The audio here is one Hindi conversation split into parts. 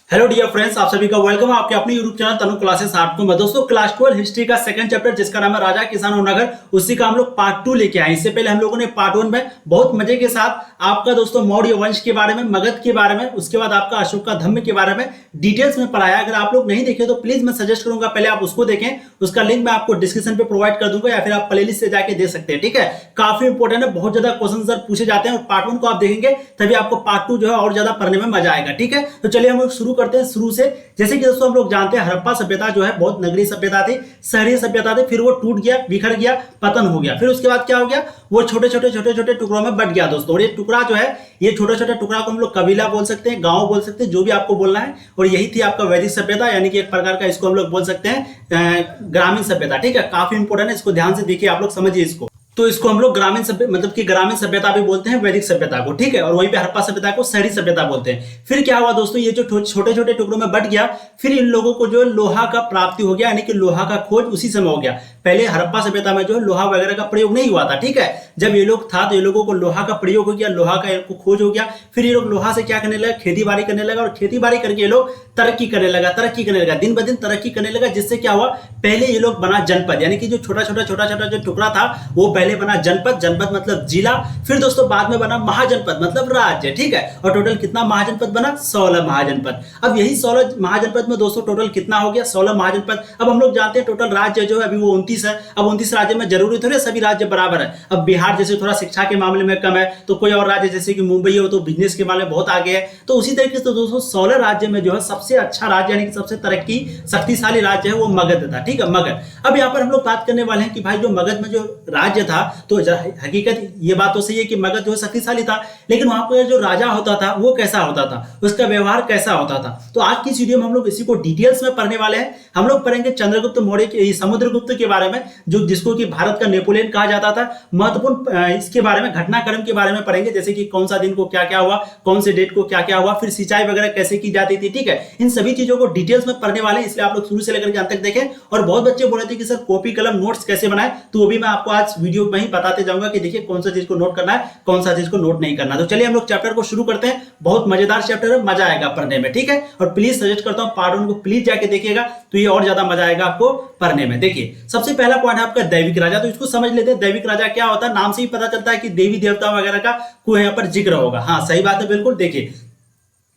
हेलो डियर फ्रेंड्स, आप सभी का वेलकम है आपके अपने यूट्यूब चैनल तनु क्लासेस 8 में। दोस्तों क्लास 12 हिस्ट्री का सेकंड चैप्टर जिसका नाम है राजा किसान और नगर, उसी का हम लोग पार्ट 2 लेके आए। इससे पहले हम लोगों ने पार्ट 1 में बहुत मजे के साथ आपका दोस्तों मौर्य वंश के बारे में, मगध के बारे में, उसके बाद आपका अशोक का धम्म के बारे में डिटेल्स में पढ़ाया। अगर आप लोग नहीं देखे तो प्लीज मैं सजेस्ट करूंगा पहले आप उसको देखें, उसका लिंक मैं आपको डिस्क्रिप्शन पे प्रोवाइड कर दूंगा या फिर आप प्लेलिस्ट से जाके देख सकते हैं। ठीक है, काफी इंपॉर्टेंट है, बहुत ज्यादा क्वेश्चन सर पूछे जाते हैं और पार्ट 1 को आप देखेंगे तभी आपको पार्ट 2 जो है और ज्यादा पढ़ने में मजा आएगा। ठीक है, तो चलिए हम लोग शुरू करते हैं शुरू से। जैसे कि दोस्तों हम लोग जानते हैं हड़प्पा सभ्यता जो है बहुत नगरीय सभ्यता थी, शहरी सभ्यता थी, फिर वो टूट गया, बिखर गया, पतन हो गया। फिर उसके बाद क्या हो गया, वो छोटे छोटे टुकड़ों में बट गया दोस्तों। और ये टुकड़ा जो है, ये छोटे छोटे टुकड़ा को हम लोग कबीला बोल सकते हैं, गांव बोल सकते हैं, जो भी आपको बोलना है। और यही थी आपका वैदिक सभ्यता, यानी कि एक प्रकार का इसको हम लोग बोल सकते हैं ग्रामीण सभ्यता। ठीक है, काफी इंपॉर्टेंट है, इसको ध्यान से देखिए, आप लोग समझिए इसको। तो इसको हम लोग ग्रामीण सभ्य मतलब कि ग्रामीण सभ्यता भी बोलते हैं, वैदिक सभ्यता को। ठीक है, और वहीं पे हड़प्पा सभ्यता को शहरी सभ्यता बोलते हैं। फिर क्या हुआ दोस्तों, ये जो छोटे छोटे टुकड़ों में बट गया, फिर इन लोगों को जो लोहा का प्राप्ति हो गया, यानी कि लोहा का खोज उसी समय हो गया। पहले हड़प्पा सभ्यता में जो है लोहा वगैरह का प्रयोग नहीं हुआ था। ठीक है, जब ये लोग था तो ये लोगों को लोहा का प्रयोग हो गया, लोहा का खोज हो गया। फिर ये लोग लोहा से क्या करने लगा, खेती बाड़ी करने लगा, और खेती बाड़ी करके ये लोग तरक्की करने लगा, दिन ब दिन तरक्की करने लगा। जिससे क्या हुआ, पहले ये लोग बना जनपद, यानी कि जो छोटा छोटा जो टुकड़ा था वो पहले बना जनपद, जनपद मतलब जिला। फिर दोस्तों बाद में बना महाजनपद मतलब राज्य। ठीक है, और टोटल कितना महाजनपद बना, 16 महाजनपद। अब यही 16 महाजनपद में दोस्तों टोटल कितना हो गया, 16 महाजनपद। अब हम लोग जानते हैं टोटल राज्य जो है अभी वो 29 है। अब 29 राज्य में जरूरी थोड़ी सभी राज्य बराबर है। अब बिहार जैसे थोड़ा शिक्षा के मामले में कम है, तो कोई और राज्य जैसे कि मुंबई हो तो बिजनेस के मामले में बहुत आगे है। तो उसी तरीके से दोस्तों 16 राज्य में जो है सबसे अच्छा राज्य यानी कि सबसे तरक्की शक्तिशाली राज्य है वो मगध था। ठीक है, मगध। अब यहाँ पर हम लोग बात करने वाले हैं कि भाई जो मगध में जो राज्य था, तो हकीकत ये बात तो सही है कि मगध जो शक्तिशाली था, लेकिन वहां पर जो राजा होता था वो कैसा होता था, उसका व्यवहार कैसा होता था। तो आज की इस वीडियो में हम लोग इसी को डिटेल्स में पढ़ने वाले हैं। हम लोग पढ़ेंगे चंद्रगुप्त मौर्य के, समुद्रगुप्त के बारे में, जो जिसको कि भारत का नेपोलियन कहा जाता था। महत्वपूर्ण इसके बारे में, घटनाक्रम के बारे में पढ़ेंगे, जैसे कि कौन सा दिन को क्या क्या हुआ, कौन से डेट को क्या क्या हुआ, फिर सिंचाई वगैरह कैसे की जाती थी। ठीक है, इन सभी चीजों को डिटेल्स में पढ़ने वाले, इसलिए आप लोग शुरू से लेकर अंत तक देखें। और बहुत बच्चे बोल रहे थे कि सर कॉपी कलम नोट्स कैसे बनाए, तो वो भी मैं आपको आज वीडियो में ही बताते जाऊंगा कि देखिए कौन सा चीज को नोट करना है, कौन सा चीज को नोट नहीं करना। तो चलिए हम लोग चैप्टर को शुरू करते हैं। बहुत मजेदार चैप्टर है, मजा आएगा पढ़ने में। ठीक है, और प्लीज सजेस्ट करता हूं पार्ट 1 को प्लीज जाके देखिएगा, तो ये और ज्यादा मजा आएगा आपको पढ़ने में। देखिए सबसे पहला पॉइंट है आपका दैविक राजा। तो इसको समझ लेते हैं, दैविक राजा क्या होता है। नाम से ही पता चलता है कि देवी देवता वगैरह का कोई यहाँ पर जिक्र होगा। हाँ सही बात है, बिल्कुल। देखिए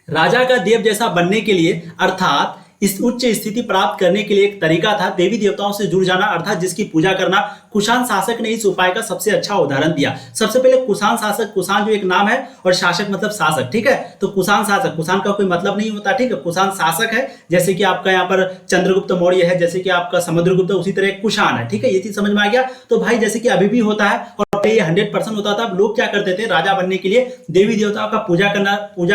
राजा का देव जैसा बनने के लिए, अर्थात इस उच्च स्थिति प्राप्त करने के लिए एक तरीका था देवी देवताओं से जुड़ जाना, अर्थात जिसकी पूजा करना। कुषाण शासक ने इस उपाय का सबसे अच्छा उदाहरण दिया। सबसे पहले कुषाण शासक, कुषाण जो एक नाम है और शासक मतलब शासक। ठीक है, तो कुषाण शासक, कुषाण का कोई मतलब नहीं होता। ठीक है, कुषाण शासक है, जैसे कि आपका यहाँ पर चंद्रगुप्त मौर्य है, जैसे कि आपका समुद्रगुप्त, उसी तरह कुषाण है। ठीक है, ये चीज समझ में आ गया। तो भाई जैसे कि अभी भी होता है और ये 100% होता था। लोग क्या करते थे, राजा बनने के लिए देवी देवताओं का पूजा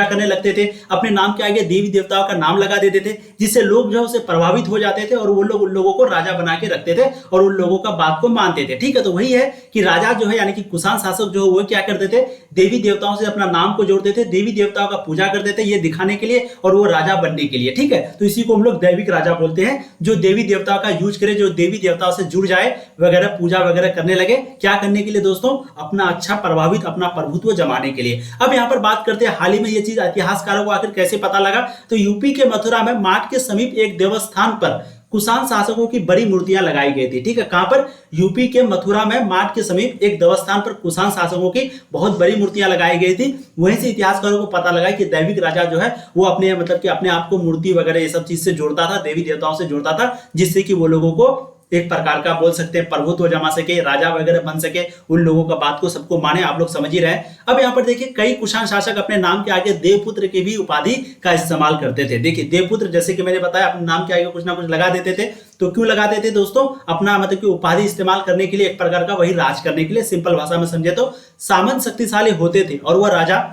करने लगते थे, अपने नाम के आगे देवी देवताओं का नाम लगा देते थे, जिससे लोग जो है उससे प्रभावित हो जाते थे और वो लोग उन लोगों को राजा बना के रखते थे और उन लोगों का बात को मानते थे। ठीक है, तो वही है कि राजा जो है यानी कि कुषाण शासक जो है वो क्या करते थे, देवी देवताओं से अपना नाम को जोड़ते थे, देवी देवताओं का पूजा करते थे ये दिखाने के लिए और वो राजा बनने के लिए। ठीक है, तो इसी को हम लोग दैविक राजा बोलते हैं, जो देवी देवताओं का यूज करे, जो देवी देवताओं से जुड़ जाए वगैरह, पूजा वगैरह करने लगे। क्या करने के लिए दोस्तों, अपना अच्छा प्रभावित, अपना प्रभुत्व जमाने के लिए। अब यहां पर बात करते हैं हाल ही में ये चीज इतिहासकारों को आखिर कैसे पता लगा। तो यूपी के मथुरा में माट के समीप एक देवस्थान पर कुषाण शासकों की बड़ी मूर्तियां लगाई गई थी। ठीक है, कहां पर, यूपी के मथुरा में माट के समीप एक देवस्थान पर कुषाण शासकों की बहुत बड़ी मूर्तियां लगाई गई थी। वहीं से इतिहासकारों को पता लगा कि दैविक राजा जो है वो अपने मतलब कि अपने आप को मूर्ति वगैरह ये सब चीज से जोड़ता था, देवी देवताओं से जोड़ता था, जिससे कि वो लोगों को एक प्रकार का बोल सकते हैं प्रभुत्व जमा सके, राजा वगैरह बन सके, उन लोगों का बात को सबको माने। आप लोग समझ ही रहे। अब यहाँ पर देखिए कई कुषाण शासक अपने नाम के आगे देवपुत्र की भी उपाधि का इस्तेमाल करते थे। देखिए देवपुत्र, जैसे कि मैंने बताया, अपने नाम के आगे कुछ ना कुछ लगा देते थे। तो क्यों लगाते थे दोस्तों, अपना मतलब कि उपाधि इस्तेमाल करने के लिए, एक प्रकार का वही राज करने के लिए। सिंपल भाषा में समझे तो सामंत शक्तिशाली होते थे और वह राजा,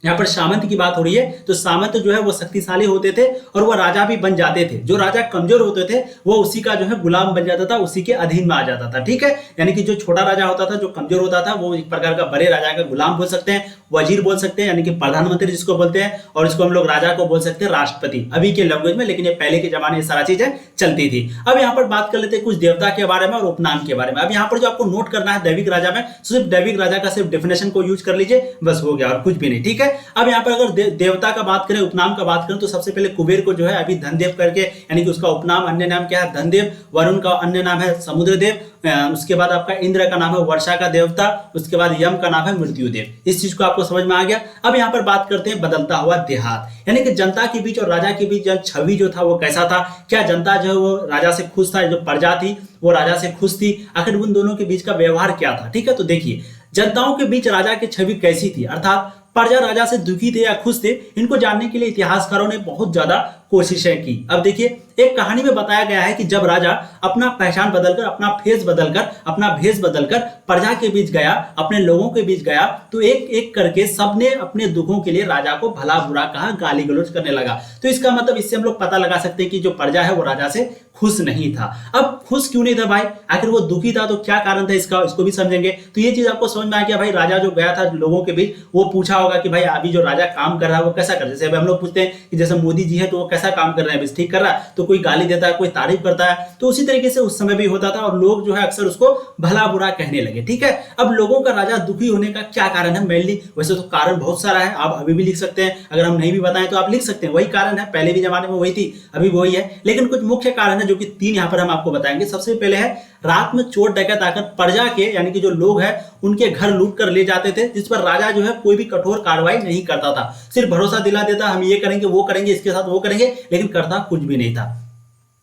यहाँ पर सामंत की बात हो रही है, तो सामंत जो है वो शक्तिशाली होते थे और वो राजा भी बन जाते थे। जो राजा कमजोर होते थे वो उसी का जो है गुलाम बन जाता था, उसी के अधीन में आ जाता था। ठीक है, यानी कि जो छोटा राजा होता था, जो कमजोर होता था, वो एक प्रकार का बड़े राजा का गुलाम बोल सकते हैं, वजीर बोल सकते हैं यानी कि प्रधानमंत्री जिसको बोलते हैं, और इसको हम लोग राजा को बोल सकते हैं राष्ट्रपति अभी के लैंग्वेज में, लेकिन ये पहले के जमाने ये सारा चीजें चलती थी। अब यहाँ पर बात कर लेते हैं कुछ देवता के बारे में और उपनाम के बारे में। अब यहाँ पर जो आपको नोट करना है दैविक राजा में, सिर्फ दैविक राजा का सिर्फ डेफिनेशन को यूज कर लीजिए, बस हो गया और कुछ भी नहीं, ठीक है। अब यहाँ पर अगर देवता का बात करें, उपनाम का बात करें, तो सबसे पहले कुबेर को जो है अभी धनदेव करके, यानी कि उसका उपनाम अन्य नाम क्या है धनदेव। वरुण का अन्य नाम है समुद्रदेव। उसके बाद आपका इंद्र का नाम है वर्षा का देवता। उसके बाद यम का नाम है मृत्युदेव। इस चीज को आपको समझ में आ गया। अब यहाँ पर बात करते हैं बदलता हुआ देहात, यानी कि जनता के बीच और राजा के बीच छवि जो था वो कैसा था। क्या जनता जो है वो राजा से खुश था, जो प्रजा थी वो राजा से खुश थी, आखिर उन दोनों के बीच का व्यवहार क्या था, ठीक है। तो देखिए जनताओं के बीच राजा की छवि कैसी थी, अर्थात प्रजा राजा से दुखी थे या खुश थे, इनको जानने के लिए इतिहासकारों ने बहुत ज्यादा कोशिशें की। अब देखिए एक कहानी में बताया गया है कि जब राजा अपना पहचान बदलकर, अपना फेस बदलकर, अपना भेष बदलकर प्रजा के बीच गया, अपने लोगों के बीच गया, तो एक एक करके सबने अपने दुखों के लिए राजा को भला बुरा कहा, गाली गलौज करने लगा। तो इसका मतलब इससे हम लोग पता लगा सकते हैं कि जो प्रजा है वो राजा से खुश नहीं था। अब खुश क्यों नहीं था भाई, आखिर वो दुखी था तो क्या कारण था इसका, इसको भी समझेंगे। तो ये चीज आपको समझ में आ गया भाई, राजा जो गया था लोगों के बीच, वो पूछा होगा कि भाई अभी जो राजा काम कर रहा है वो कैसा कर रहा है। जैसे हम लोग पूछते हैं कि जैसे मोदी जी है तो वो कैसा काम कर रहे हैं, ठीक कर रहा है, तो कोई गाली देता है, कोई तारीफ करता है, तो उसी तरीके से उस समय भी होता था और लोग जो है अक्सर उसको भला बुरा कहने लगे, ठीक है। अब लोगों का राजा दुखी होने का क्या कारण है, मेनली वैसे तो कारण बहुत सारा है, आप अभी भी लिख सकते हैं, अगर हम नहीं भी बताएं तो आप लिख सकते हैं, वही कारण है, पहले भी जमाने में वही थी, अभी वही है, लेकिन कुछ मुख्य कारण है जो कि 3 यहाँ पर हम आपको बताएंगे। सबसे पहले है रात में चोर डकैत आकर प्रजा के यानी कि जो लोग हैं उनके घर लूट कर ले जाते थे, जिस पर राजा जो है कोई भी कठोर कार्रवाई नहीं करता था, सिर्फ भरोसा दिला देता हम ये करेंगे वो करेंगे इसके साथ वो करेंगे, लेकिन करता कुछ भी नहीं था।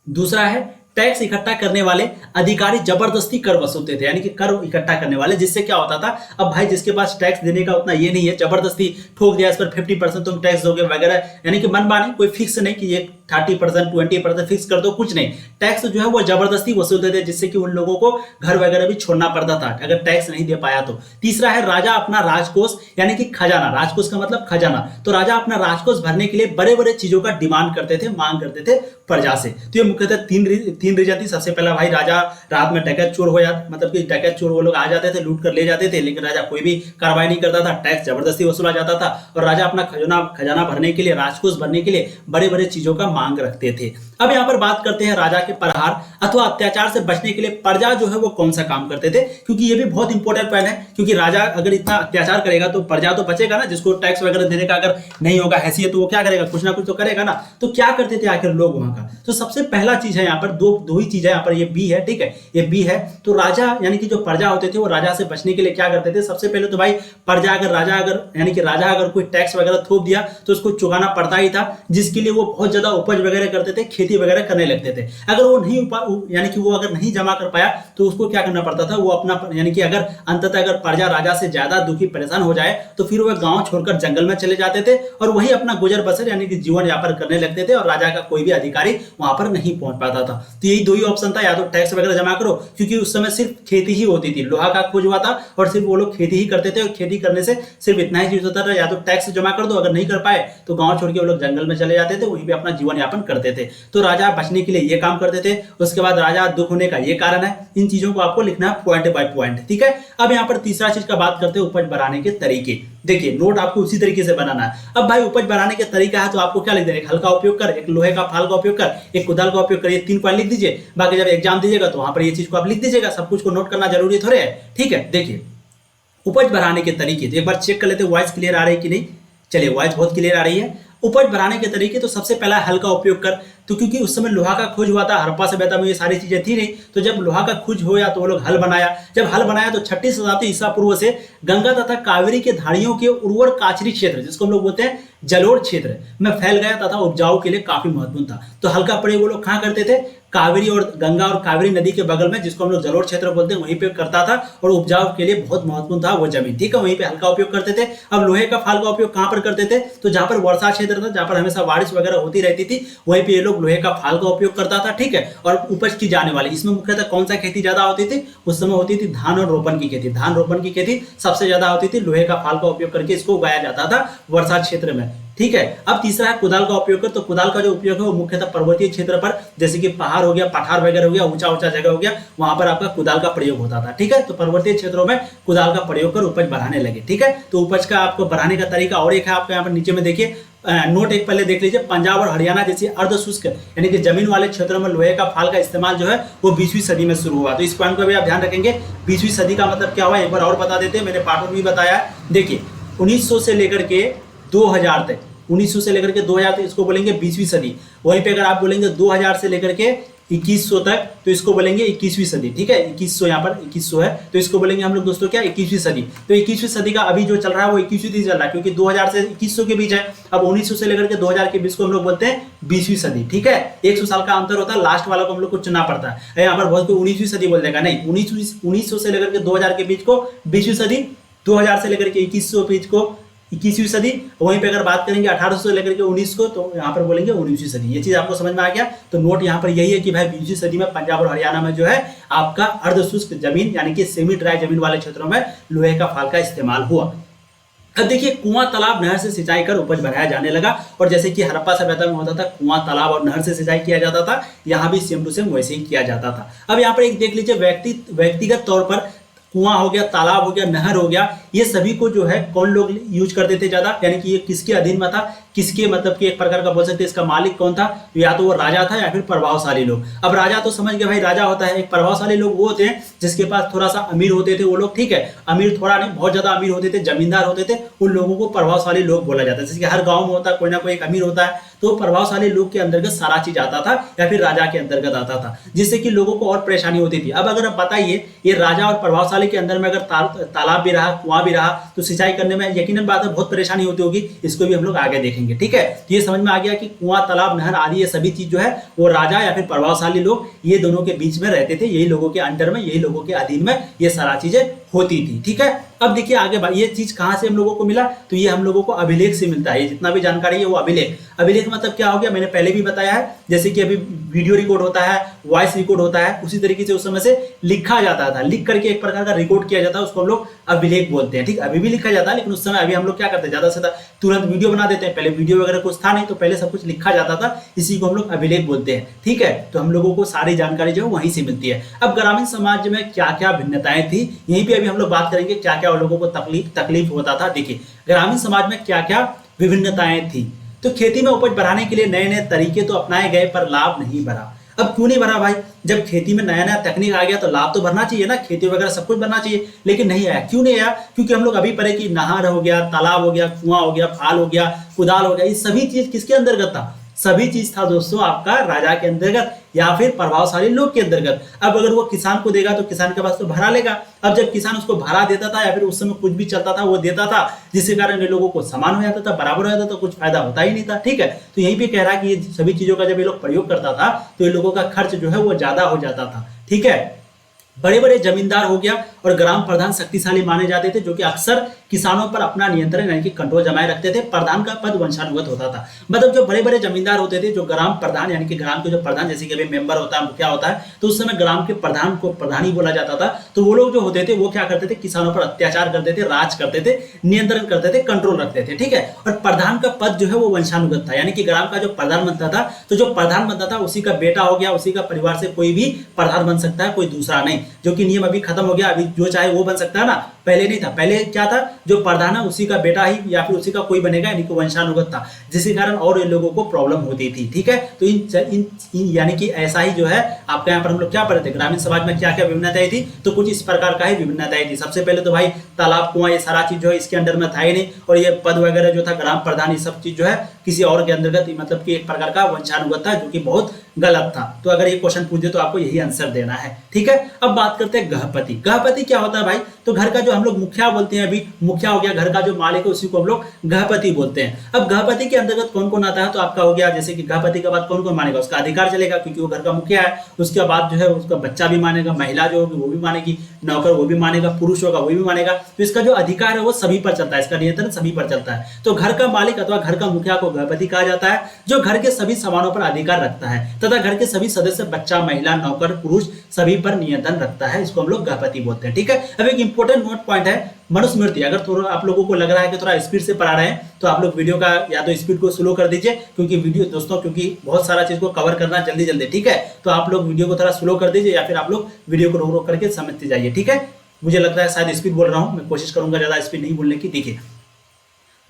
दूसरा है टैक्स इकट्ठा करने वाले अधिकारी जबरदस्ती कर वसूलते थे, यानी कि कर इकट्ठा करने वाले, जिससे क्या होता था, अब भाई जिसके पास टैक्स देने का उतना ये नहीं है, जबरदस्ती ठोक दिया इस पर 50% तुम टैक्स दोगे वगैरह, यानी कि मनमानी, कोई फिक्स नहीं कि ये 30% 20% फिक्स कर दो, कुछ नहीं, टैक्स जो है वो जबरदस्ती वसूलते थे, जिससे कि उन लोगों को घर वगैरह भी छोड़ना पड़ता था अगर टैक्स नहीं दे पाया तो। तीसरा है राजा अपना राजकोष यानी कि खजाना, राजकोष का मतलब खजाना, तो राजा अपना राजकोष भरने के लिए बड़े बड़े चीजों का डिमांड करते थे, मांग करते थे प्रजा से। तो ये मुख्यतः तीन रीजन थी। सबसे पहला भाई राजा रात में डकैत चोर हो जाता, मतलब कि डकैत चोर वो लोग आ जाते थे, लूट कर ले जाते थे, लेकिन राजा कोई भी कार्रवाई नहीं करता था, टैक्स जबरदस्ती वसूला जाता था, और राजा अपना खजाना भरने के लिए, राजकोष भरने के लिए बड़े बड़े चीजों का मांग रखते थे। अब यहाँ पर बात करते हैं राजा के प्रहार अथवा अत्याचार से बचने के लिए प्रजा जो है वो कौन सा काम करते थे, क्योंकि ये भी बहुत इंपॉर्टेंट पॉइंट है, क्योंकि राजा अगर इतना अत्याचार करेगा तो प्रजा तो बचेगा ना, जिसको टैक्स वगैरह देने का अगर नहीं होगा हैसियत तो वो क्या करेगा, कुछ ना कुछ तो करेगा ना। तो क्या करते थे आखिर लोग वहां का, तो सबसे पहला चीज है यहाँ पर दो ही चीज है, यहाँ पर ये बी है, ठीक है, ये बी है। तो राजा यानी कि जो प्रजा होते थे वो राजा से बचने के लिए क्या करते थे, सबसे पहले तो भाई प्रजा अगर राजा अगर यानी कि राजा अगर कोई टैक्स वगैरह थोप दिया तो उसको चुकाना पड़ता ही था, जिसके लिए वो बहुत ज्यादा उपज वगैरह करते थे, खेती वगैरह करने लगते थे। अगर वो नहीं यानी कि वो अगर नहीं जमा कर पाया तो उसको क्या करना पड़ता था, वो अपना यानी कि अगर अंततः अगर प्रजा राजा से ज्यादा दुखी परेशान हो जाए तो फिर वह गांव छोड़कर जंगल में चले जाते थे और वही अपना गुजर बसर यानी कि जीवन यापन करने लगते थे, और राजा का कोई भी अधिकारी वहां पर नहीं पहुंच पाता था। तो यही दो ही ऑप्शन था, या तो टैक्स वगैरह जमा करो, क्योंकि उस समय सिर्फ खेती ही होती थी, लोहा का खोज हुआ था और सिर्फ वो लोग खेती ही करते थे, और खेती करने से सिर्फ इतना ही चीज होता था, या तो टैक्स जमा कर दो, अगर नहीं कर पाए तो गांव छोड़ के वो लोग जंगल में चले जाते थे, वहीं पे अपना जीवन यापन करते थे। तो राजा बचने के लिए ये काम करते थे। उसके बाद राजा दुख होने का ये कारण है, इन चीजों को आपको लिखना है पॉइंट बाय पॉइंट, ठीक है। अब यहाँ पर तीसरा चीज का बात करते हैं उपज बढ़ाने के तरीके। देखिए नोट आपको उसी तरीके से बनाना है। अब भाई उपज बढ़ाने के तरीका है तो आपको क्या लिख देना, एक हल का उपयोग कर, एक लोहे का फाल का उपयोग कर, एक कुदाल का उपयोग कर, ये 3 पॉइंट लिख दीजिए। बाकी जब एग्जाम दीजिएगा तो वहां पर ये चीज को आप लिख दीजिएगा, सब कुछ को नोट करना जरूरी थोड़े है, ठीक है। देखिए उपज बढ़ाने के तरीके, तो एक बार चेक कर लेते हैं वॉइस क्लियर आ रही है कि नहीं। चलिए वॉइस बहुत क्लियर आ रही है। उपज बढ़ाने के तरीके, तो सबसे पहला हल का उपयोग कर, तो क्योंकि उस समय लोहा का खोज हुआ था, हड़प्पा सभ्यता में ये सारी चीजें थी नहीं, तो जब लोहा का खोज होया तो वो लोग हल बनाया। जब हल बनाया तो 6वीं शताब्दी ईसा पूर्व से गंगा तथा कावेरी के धाड़ियों के उर्वर काचरी क्षेत्र, जिसको हम लोग बोलते हैं जलोढ़ क्षेत्र में फैल गया तथा उपजाऊ के लिए काफी महत्वपूर्ण था। तो हल का प्रयोग वो लोग कहाँ करते थे, कावेरी और गंगा और कावेरी नदी के बगल में, जिसको हम लोग जलोढ़ क्षेत्र बोलते हैं, वहीं पे करता था, और उपजाऊ के लिए बहुत महत्वपूर्ण था वो जमीन, ठीक है, वहीं पे हल का उपयोग करते थे। अब लोहे का फाल का उपयोग कहाँ पर करते थे, तो जहाँ पर वर्षा क्षेत्र था, जहाँ पर हमेशा बारिश वगैरह होती रहती थी, वहीं पे ये लोग लोहे का फाल का उपयोग करता था, ठीक है। और उपज की जाने वाली, इसमें मुख्यतः कौन सा खेती ज्यादा होती थी, उस समय होती थी धान और रोपन की खेती। धान रोपन की खेती सबसे ज्यादा होती थी, लोहे का फाल का उपयोग करके इसको उगाया जाता था वर्षा क्षेत्र में। ठीक है। अब तीसरा है कुदाल का उपयोग कर। तो कुदाल का जो उपयोग है वो मुख्यतः पर्वतीय क्षेत्र पर, जैसे कि पहाड़ हो गया, पठार वगैरह हो गया, ऊंचा ऊंचा जगह हो गया, वहां पर आपका कुदाल का प्रयोग होता था। ठीक है, तो पर्वतीय क्षेत्रों में कुदाल का प्रयोग कर उपज बढ़ाने लगे। ठीक है, तो उपज का आपको बढ़ाने का तरीका और एक है आपको यहाँ पर नीचे में देखिए, नोट एक पहले देख लीजिए। पंजाब और हरियाणा जैसी अर्ध शुष्क यानी कि जमीन वाले क्षेत्रों में लोहे का फाल का इस्तेमाल जो है वो 20वीं सदी में शुरू हुआ। तो इस पॉइंट को भी आप ध्यान रखेंगे। 20वीं सदी का मतलब क्या हुआ एक बार और बता देते हैं, मैंने पार्ट में भी बताया। देखिए 1900 से लेकर के 2000 तक, 1900 से लेकर के 2000 तक इसको बोलेंगे 20वीं सदी। वहीं पे अगर आप बोलेंगे 2000 से लेकर के 2100 तक तो इसको बोलेंगे 21वीं सदी। ठीक है, 2100 यहाँ पर 2100 है तो इसको बोलेंगे हम लोग दोस्तों क्या, 21वीं सदी। तो 21वीं सदी का अभी जो चल रहा है वो 21वीं सदी चल रहा है, क्योंकि 2000 से 2100 के बीच है। अब 1900 से लेकर के 2000 के बीच को हम लोग बोलते हैं 20वीं सदी। ठीक है, 100 साल का अंतर होता है, लास्ट वाला को हम लोग को चुनना पड़ता है। यहाँ पर बहुत कोई 19वीं सदी बोल देगा, नहीं, 1900 से लेकर के 2000 के बीच को 20वीं सदी, 2000 से लेकर के 2100 के बीच को 21वीं सदी। वहीं पे अगर बात करेंगे 1800 से लेकर के 19 को तो यहाँ पर बोलेंगे 19वीं सदी। ये चीज आपको समझ में आ गया। तो नोट यहाँ पर यही है कि भाई 20वीं सदी में पंजाब और हरियाणा में जो है आपका अर्धशुष्क जमीन यानी कि सेमी ड्राई जमीन वाले क्षेत्रों में लोहे का फाल का इस्तेमाल हुआ। अब देखिए कुआं तालाब नहर से सिंचाई कर उपज बढ़ाया जाने लगा, और जैसे कि हड़प्पा सभ्यता में होता था कुआं तालाब और नहर से सिंचाई किया जाता था, यहाँ भी सेम टू सेम वैसे ही किया जाता था। अब यहाँ पर एक देख लीजिए, व्यक्तिगत तौर पर कुआं हो गया, तालाब हो गया, नहर हो गया, ये सभी को जो है कौन लोग यूज करते थे ज्यादा, यानी कि ये किसके अधीन में था, किसके मतलब कि एक प्रकार का बोल सकते हैं इसका मालिक कौन था, या तो वो राजा था या फिर प्रभावशाली लोग। अब राजा तो समझ गए भाई राजा होता है, एक प्रभावशाली लोग वो होते हैं जिसके पास थोड़ा सा अमीर होते थे वो लोग। ठीक है, अमीर थोड़ा नहीं, बहुत ज्यादा अमीर होते थे, जमींदार होते थे, उन लोगों को प्रभावशाली लोग बोला जाता है। जैसे कि हर गाँव में होता है कोई ना कोई एक अमीर होता है, तो प्रभावशाली लोग के अंतर्गत सारा चीज आता था या फिर राजा के अंतर्गत आता था, जिससे कि लोगों को और परेशानी होती थी। अब अगर आप बताइए ये राजा और प्रभावशाली के अंदर में अगर तालाब भी रहा, कुआं भी रहा, तो सिंचाई करने में यकीनन बात है बहुत परेशानी होती होगी। इसको भी हम लोग आगे देखेंगे। ठीक है, तो ये समझ में आ गया कि कुआं, तालाब, नहर आदि ये सभी चीज जो है वो राजा या फिर प्रभावशाली लोग ये दोनों के बीच में रहते थे, यही लोगों के अंडर में, यही लोगों के अधीन में ये सारा चीजें होती थी। ठीक है, अब देखिए आगे ये चीज कहां से हम लोगों को मिला, तो ये हम लोगों को अभिलेख से मिलता है। ये जितना भी जानकारी है वो अभिलेख। अभिलेख मतलब क्या हो गया, मैंने पहले भी बताया है, जैसे कि अभी वीडियो रिकॉर्ड होता है, वॉइस रिकॉर्ड होता है, उसी तरीके से उस समय से लिखा जाता था, लिख करके एक प्रकार का रिकॉर्ड किया जाता है, उसको हम लोग अभिलेख बोलते हैं। ठीक, अभी भी लिखा जाता है, लेकिन उस समय अभी हम लोग क्या करते हैं, ज्यादा से ज्यादा तुरंत वीडियो बना देते हैं। पहले वीडियो वगैरह कुछ था नहीं, तो पहले सब कुछ लिखा जाता था, इसी को हम लोग अभिलेख बोलते हैं। ठीक है, तो हम लोगों को सारी जानकारी जो है वहीं से मिलती है। अब ग्रामीण समाज में क्या क्या भिन्नताएं थी, यहीं पे अभी हम लोग बात करेंगे, क्या क्या लोगों को तकलीफ होता था। देखिए ग्रामीण समाज में क्या क्या विभिन्नताएं थी। तो खेती में उपज बढ़ाने के लिए नए नए तरीके तो अपनाए गए, पर लाभ नहीं बढ़ा। अब क्यों नहीं बढ़ा भाई, जब खेती में नया नया तकनीक आ गया तो लाभ तो बढ़ना चाहिए ना, खेती वगैरह सब कुछ बढ़ना चाहिए, लेकिन नहीं आया। क्यों नहीं आया, क्योंकि हम लोग अभी पढ़े कि नहर हो गया, तालाब हो गया, कुआं हो गया, फाल हो गया, कुदाल हो गया, ये सभी चीज किसके अंतर्गत था, सभी चीज था दोस्तों आपका राजा के अंतर्गत या फिर प्रभावशाली लोग के अंतर्गत। अब अगर वो किसान को देगा तो किसान के पास तो भरा लेगा। अब जब किसान उसको भरा देता था या फिर उस समय कुछ भी चलता था वो देता था, जिसके कारण ये लोगों को समान हो जाता था, बराबर हो जाता था, कुछ फायदा होता ही नहीं था। ठीक है, तो यहीं पे कह रहा है कि ये सभी चीजों का जब ये लोग प्रयोग करता था तो ये लोगों का खर्च जो है वो ज्यादा हो जाता था। ठीक है, बड़े बड़े जमींदार हो गया और ग्राम प्रधान शक्तिशाली माने जाते थे, जो कि अक्सर किसानों पर अपना नियंत्रण यानी कि कंट्रोल जमाए रखते थे। प्रधान का पद वंशानुगत होता था, मतलब जो बड़े बड़े जमींदार होते थे, जो ग्राम प्रधान यानी कि ग्राम के जो प्रधान, जैसे कि अभी मेंबर होता है, मुखिया होता है, तो उस समय ग्राम के प्रधान को प्रधान ही बोला जाता था। तो वो लोग जो होते थे वो क्या करते थे, किसानों पर अत्याचार करते थे, राज करते थे, नियंत्रण करते थे, कंट्रोल रखते थे। ठीक है, और प्रधान का पद जो है वो वंशानुगत था, यानी कि ग्राम का जो प्रधान बनता था, तो जो प्रधान बनता था उसी का बेटा हो गया, उसी का परिवार से कोई भी प्रधान बन सकता है, कोई दूसरा नहीं। जो कि नियम अभी खत्म हो गया, अभी जो चाहे वो बन सकता है ना, पहले नहीं था। पहले क्या था, जो प्रधान है उसी का बेटा ही या फिर उसी का कोई बनेगा, यानी कि वंशानुगत था, जिसके कारण और इन लोगों को प्रॉब्लम होती थी। ठीक है, तो इन यानी कि ऐसा ही जो है आपके यहाँ पर हम लोग क्या पढ़े थे, ग्रामीण समाज में क्या क्या विभिन्नताएं थी, तो कुछ इस प्रकार का ही विभिन्नताएं थी। सबसे पहले तो भाई तालाब, कुआं, ये सारा चीज जो है इसके अंडर में था ही नहीं, और ये पद वगैरह जो था ग्राम प्रधान, ये सब चीज जो है किसी और के अंतर्गत, मतलब कि एक प्रकार का वंशानुगत था, जो कि बहुत गलत था। तो अगर ये क्वेश्चन पूछे तो आपको यही आंसर देना है। ठीक है, अब बात करते हैं गृहपति। गृहपति क्या होता है भाई, तो घर का जो हम लोग मुखिया बोलते हैं, अभी मुखिया हो गया, घर का जो मालिक है उसी को हम लोग गृहपति बोलते हैं। अब गृहपति के अंतर्गत कौन कौन आता है, तो आपका हो गया, जैसे कि गृहपति के बाद कौन कौन मानेगा, उसका अधिकार चलेगा क्योंकि वो घर का मुखिया है। उसके बाद जो है उसका बच्चा भी मानेगा, महिला जो होगी वो भी मानेगी, नौकर वो भी मानेगा, पुरुष होगा वो भी मानेगा। तो इसका जो अधिकार है वो सभी पर चलता है, इसका नियंत्रण सभी पर चलता है। तो घर का मालिक अथवा घर का मुखिया को गृहपति कहा जाता है, जो घर के सभी सामानों पर अधिकार रखता है तथा घर के सभी सदस्य, बच्चा, महिला, नौकर, पुरुष सभी पर नियंत्रण रखता है। इसको हम लोग गृहपति बोलते हैं। ठीक है, अब एक इंपॉर्टेंट नोट पॉइंट है मनुस्मृति। अगर थोड़ा आप लोगों को लग रहा है कि थोड़ा स्पीड से पढ़ा रहे हैं तो आप लोग वीडियो का या तो स्पीड को स्लो कर दीजिए, क्योंकि वीडियो दोस्तों क्योंकि बहुत सारा चीज को कवर करना जल्दी जल्दी। ठीक है, तो आप लोग वीडियो को थोड़ा स्लो कर दीजिए या फिर आप लोग वीडियो को रोक रोक करके समझते जाइए। ठीक है, मुझे लगता है शायद स्पीड बोल रहा हूं, मैं कोशिश करूंगा ज्यादा स्पीड नहीं बोलने की। देखिए,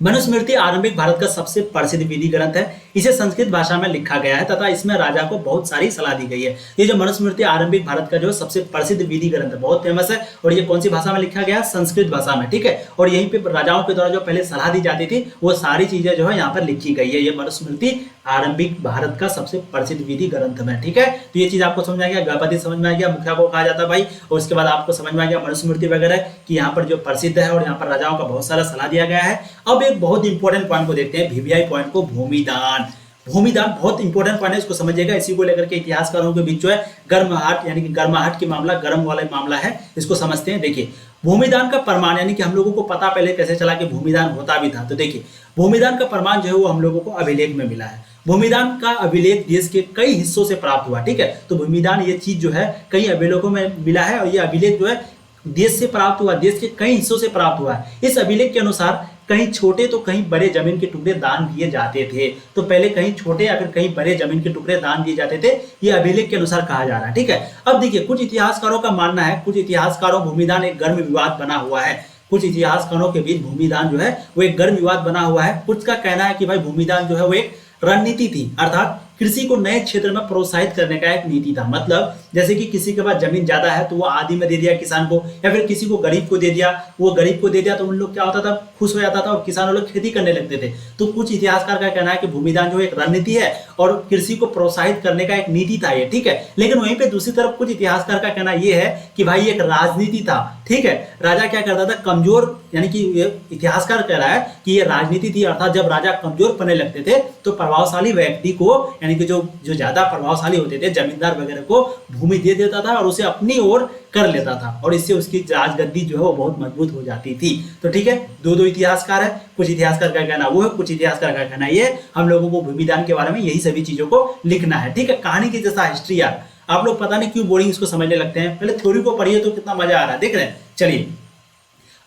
मनुस्मृति आरंभिक भारत का सबसे प्रसिद्ध विधि ग्रंथ है। इसे संस्कृत भाषा में लिखा गया है तथा इसमें राजा को बहुत सारी सलाह दी गई है। ये जो मनुस्मृति आरंभिक भारत का जो सबसे प्रसिद्ध विधि ग्रंथ है, बहुत फेमस है। और ये कौन सी भाषा में लिखा गया? संस्कृत भाषा में। ठीक है, और यहीं पे राजाओं के द्वारा जो पहले सलाह दी जाती थी वो सारी चीजें जो है यहाँ पर लिखी गई है। ये मनुस्मृति आरंभिक भारत का सबसे प्रसिद्ध विधि ग्रंथ में। ठीक है, तो ये चीज आपको समझ में आ गया, गृहपति समझ में आ गया, मुखिया को कहा जाता है भाई, और उसके बाद आपको समझ में आ गया मनुस्मृति वगैरह कि यहाँ पर जो प्रसिद्ध है और यहाँ पर राजाओं का बहुत सारा सलाह दिया गया है। अब एक बहुत इंपॉर्टेंट पॉइंट को देखते हैं, वीवीआई पॉइंट को, भूमिदान। भूमिदान बहुत इंपॉर्टेंट पॉइंट है, इसको समझिएगा। इसी को लेकर के इतिहासकारों के बीच जो है गर्माहट यानी कि गर्माहट की मामला, गर्म वाला मामला है, इसको समझते हैं। देखिए, भूमिदान का प्रमाण यानी कि हम लोगों को पता पहले कैसे चला कि भूमिदान होता भी था। तो देखिए, भूमिदान का प्रमाण जो है वो हम लोगों को अभिलेख में मिला है। भूमिदान का अभिलेख देश के कई हिस्सों से प्राप्त हुआ। ठीक है, तो भूमिदान ये चीज जो है कई अभिलेखों में मिला है और ये अभिलेख जो है देश से प्राप्त हुआ, देश के कई हिस्सों से प्राप्त हुआ है। इस अभिलेख के अनुसार कहीं छोटे तो कहीं बड़े जमीन के टुकड़े दान दिए जाते थे। तो पहले कहीं छोटे या फिर कहीं बड़े जमीन के टुकड़े दान दिए जाते थे, ये अभिलेख के अनुसार कहा जा रहा है। ठीक है, अब देखिए, कुछ इतिहासकारों का मानना है, कुछ इतिहासकारों भूमिदान एक गर्म विवाद बना हुआ है। कुछ इतिहासकारों के बीच भूमिदान जो है वो एक गर्म विवाद बना हुआ है। कुछ का कहना है कि भाई भूमिदान जो है वो एक रणनीति थी, अर्थात कृषि को नए क्षेत्र में प्रोत्साहित करने का एक नीति था। मतलब जैसे कि किसी के पास जमीन ज्यादा है तो वो आदि में दे दिया किसान को, या फिर किसी को गरीब को दे दिया, वो गरीब को दे दिया तो उन लोग क्या होता था, खुश हो जाता था और किसान लोग खेती करने लगते थे। तो कुछ इतिहासकार का कहना है कि भूमिदान जो एक रणनीति है और कृषि को प्रोत्साहित करने का एक नीति था ये। ठीक है, लेकिन वहीं पे दूसरी तरफ कुछ इतिहासकार का कहना यह है कि भाई एक राजनीति था। ठीक है, राजा क्या करता था, कमजोर, यानी कि इतिहासकार कह रहा है कि ये राजनीति थी, अर्थात जब राजा कमजोर पड़ने लगते थे तो प्रभावशाली व्यक्ति को, यानी कि जो ज्यादा प्रभावशाली होते थे, जमींदार वगैरह को भूमि दे देता था और उसे अपनी ओर कर लेता था और इससे उसकी राजगद्दी जो है वो बहुत मजबूत हो जाती थी। तो ठीक है, दो इतिहासकार है, कुछ इतिहासकार का कहना वो है, कुछ इतिहासकार का कहना ये। हम लोगों को भूमिदान के बारे में यही सभी चीजों को लिखना है। ठीक है, कहानी की जैसा हिस्ट्री यार, आप लोग पता नहीं क्यों बोरिंग इसको समझने लगते हैं, पहले थ्योरी को पढ़िए तो कितना मजा आ रहा है, देख रहे हैं। चलिए,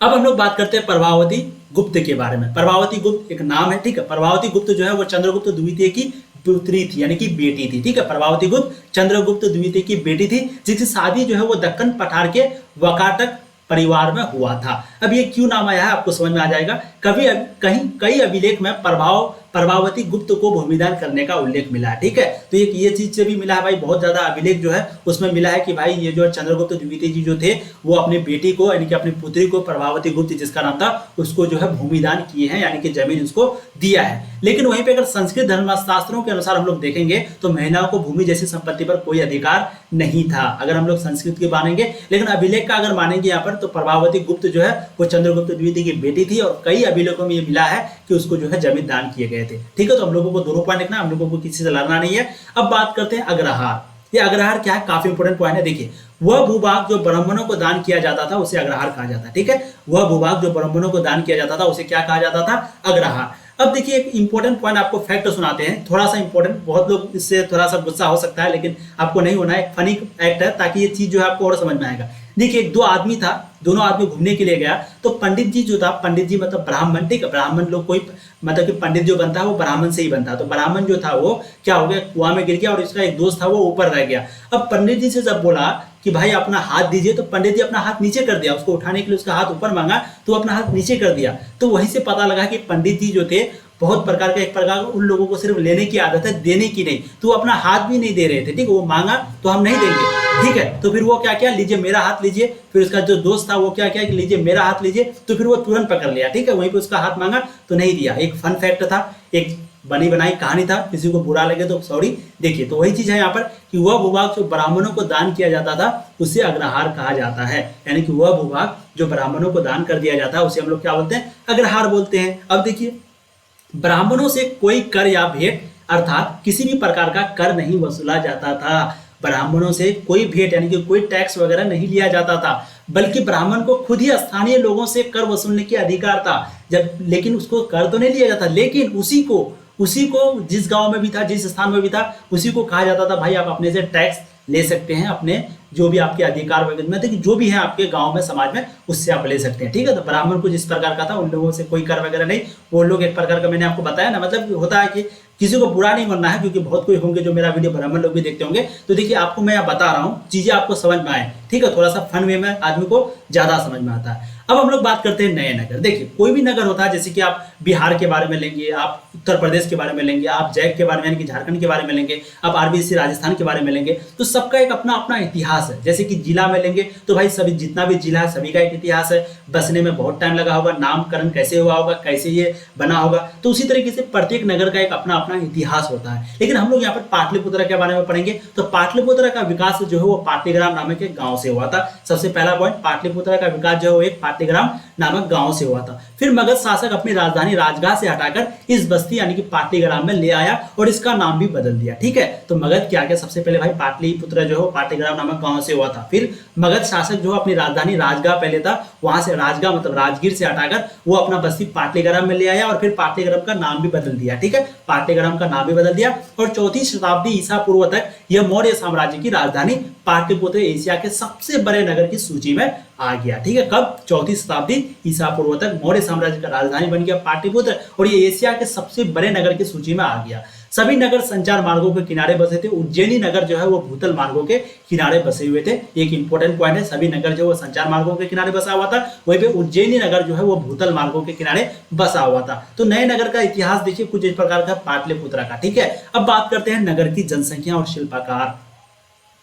अब हम लोग बात करते हैं प्रभावती गुप्त के बारे में। प्रभावती गुप्त एक नाम है। ठीक है, प्रभावती गुप्त जो है वो चंद्रगुप्त द्वितीय की पुत्री थी, यानी कि बेटी थी। ठीक है, प्रभावती गुप्त चंद्रगुप्त द्वितीय की बेटी थी, जिसकी शादी जो है वो दक्कन पठार के वकाटक परिवार में हुआ था। अब ये क्यों नाम आया है आपको समझ में आ जाएगा। कई अभिलेख में प्रभावती गुप्त को भूमिदान करने का उल्लेख मिला है। ठीक है, तो ये चीज से भी मिला है भाई, बहुत ज्यादा अभिलेख जो है उसमें मिला है कि भाई ये जो चंद्रगुप्त द्वितीय जी जो थे वो अपनी बेटी को, यानी कि अपनी पुत्री को, प्रभावती गुप्त जिसका नाम था, उसको जो है भूमिदान किए हैं, यानी कि जमीन उसको दिया है। लेकिन वहीं पे अगर संस्कृत धर्मशास्त्रों के अनुसार हम लोग देखेंगे तो महिलाओं को भूमि जैसी संपत्ति पर कोई अधिकार नहीं था, अगर हम लोग संस्कृत की मानेंगे। लेकिन अभिलेख का अगर मानेंगे यहाँ पर तो प्रभावती गुप्त जो है वो चंद्रगुप्त द्वितीय की बेटी थी और कई अभिलेखों में ये मिला है कि उसको जो है जमीन दान किए गए थे। ठीक है, तो हम लोगों को दोनों पॉइंट लिखना, हम लोगों को किसी से लड़ना नहीं है। अब बात करते हैं अग्रहार। ये अग्रहार क्या है, काफी इंपोर्टेंट पॉइंट है। देखिए, वह भूभाग जो ब्राह्मणों को दान किया जाता था उसे अग्रहार कहा जाता है। ठीक है, वह भूभाग जो ब्राह्मणों को दान किया जाता था उसे क्या कहा जाता था, अग्रहार। अब देखिए, एक इंपॉर्टेंट पॉइंट आपको फैक्ट सुनाते हैं, थोड़ा सा इंपॉर्टेंट, बहुत लोग इससे थोड़ा सा गुस्सा हो सकता है लेकिन आपको नहीं होना है, फनी एक्ट है ताकि ये चीज जो है आपको और समझ में आएगा। देखिए, दो आदमी था, दोनों आदमी घूमने के लिए गया तो पंडित जी जो था, पंडित जी मतलब ब्राह्मण, ठीक है, ब्राह्मण लोग कोई मतलब कि पंडित जो बनता है वो ब्राह्मण से ही बनता है। तो ब्राह्मण जो था वो क्या हो गया, कुआं में गिर गया और इसका एक दोस्त था वो ऊपर रह गया। अब पंडित जी से जब बोला कि भाई अपना हाथ दीजिए तो पंडित जी अपना हाथ नीचे कर दिया, उसको उठाने के लिए उसका हाथ ऊपर मांगा तो अपना हाथ नीचे कर दिया। तो वहीं से पता लगा कि पंडित जी जो थे बहुत प्रकार का, एक प्रकार उन लोगों को सिर्फ लेने की आदत है, देने की नहीं। तो अपना हाथ भी नहीं दे रहे थे, ठीक है, वो मांगा तो हम नहीं देंगे, ठीक है। तो फिर वो क्या किया, लीजिए मेरा हाथ लीजिए। फिर उसका जो दोस्त था वो क्या किया कि लीजिए मेरा हाथ लीजिए, तो फिर वो तुरंत पकड़ लिया, ठीक है। वहीं पे उसका हाथ मांगा तो नहीं दिया। एक फन फैक्ट था, एक बनी बनाई कहानी था, किसी को बुरा लगे तो सॉरी। देखिए, तो वही चीज है यहाँ पर कि वह भूभाग जो ब्राह्मणों को दान किया जाता था उसे अग्रहार कहा जाता है, यानी कि वह भूभाग जो ब्राह्मणों को दान कर दिया जाता है उसे हम लोग क्या बोलते हैं, अग्रहार बोलते हैं। अब देखिए, ब्राह्मणों से कोई कर या भेंट अर्थात किसी भी प्रकार का कर नहीं वसूला जाता था। ब्राह्मणों से कोई भेंट यानी कि कोई टैक्स वगैरह नहीं लिया जाता था, बल्कि ब्राह्मण को खुद ही स्थानीय लोगों से कर वसूलने के अधिकार था। जब लेकिन उसको कर तो नहीं लिया जाता, लेकिन उसी को उसी को जिस गांव में भी था, जिस स्थान में भी था, उसी को कहा जाता था भाई आप अपने से टैक्स ले सकते हैं, अपने जो भी आपके अधिकार वगैरह में थे, जो भी है आपके गांव में, समाज में, उससे आप ले सकते हैं। ठीक है, तो ब्राह्मण कुछ इस प्रकार का था, उन लोगों से कोई कर वगैरह नहीं, वो लोग एक प्रकार का, मैंने आपको बताया ना, मतलब होता है कि किसी को बुरा नहीं मानना है, क्योंकि बहुत कोई होंगे जो मेरा वीडियो ब्राह्मण लोग भी देखते होंगे। तो देखिए आपको मैं बता रहा हूँ, चीजें आपको समझ में आए, ठीक है, थोड़ा सा फन वे में आदमी को ज्यादा समझ में आता है। अब हम लोग बात करते हैं नए नगर। देखिए कोई भी नगर होता है, जैसे कि आप बिहार के बारे में लेंगे, आप उत्तर प्रदेश के बारे में लेंगे, आप जैक के बारे में यानी कि झारखंड के बारे में लेंगे, आप आरबीसी राजस्थान के बारे में लेंगे, तो सबका एक अपना अपना इतिहास है। जैसे कि जिला में लेंगे तो भाई सभी जितना भी जिला है सभी का एक इतिहास है, बसने में बहुत टाइम लगा होगा, नामकरण कैसे हुआ होगा, कैसे ये बना होगा, तो उसी तरीके से प्रत्येक नगर का एक अपना अपना इतिहास होता है। लेकिन हम लोग यहाँ पर पाटलिपुत्र के बारे में पढ़ेंगे। तो पाटलिपुत्र का विकास जो है वो पाटलीग्राम नामक एक गांव से हुआ था। सबसे पहला पॉइंट, पाटलिपुत्र का विकास जो है एक पाटलीग्राम नामक गांव से हुआ था। फिर मगध शासक अपनी राजधानी राजगाह से हटाकर इस बस्ती यानी कि पाटलीग्राम में ले आया और इसका नाम भी बदल दिया। ठीक है, तो मगध क्या क्या, सबसे पहले भाई पाटलिपुत्र जो है पाटलीग्राम नामक गांव से हुआ था। फिर मगध शासक जो अपनी राजधानी राजगाह पहले था, वहां से राजगाह मतलब राजगीर से हटाकर वो अपना बस्ती पाटलीग्राम में ले आया और फिर पाटलीग्राम का नाम भी बदल दिया। ठीक है, पाटलीग्राम का नाम भी बदल दिया और 4वीं शताब्दी ईसा पूर्व तक यह मौर्य साम्राज्य की राजधानी पाटलिपुत्र एशिया के सबसे बड़े नगर की सूची में आ गया। ठीक है, कब? 4वीं शताब्दी ईसा पूर्व तक मौर्य साम्राज्य का राजधानी बन गया पाटलिपुत्र और ये एशिया के सबसे बड़े नगर की सूची में आ गया। सभी नगर संचार मार्गों के किनारे बसे थे। उज्जैनी नगर जो है वो भूतल मार्गों के किनारे बसे हुए थे। एक इंपॉर्टेंट पॉइंट है, सभी नगर जो वो संचार मार्गों के किनारे बसा हुआ था, वहीं पे उज्जैनी नगर जो है वो भूतल मार्गों के किनारे बसा हुआ था। तो नए नगर का इतिहास देखिए कुछ इस प्रकार का पाटलिपुत्र का। ठीक है, अब बात करते हैं नगर की जनसंख्या और शिल्पाकार।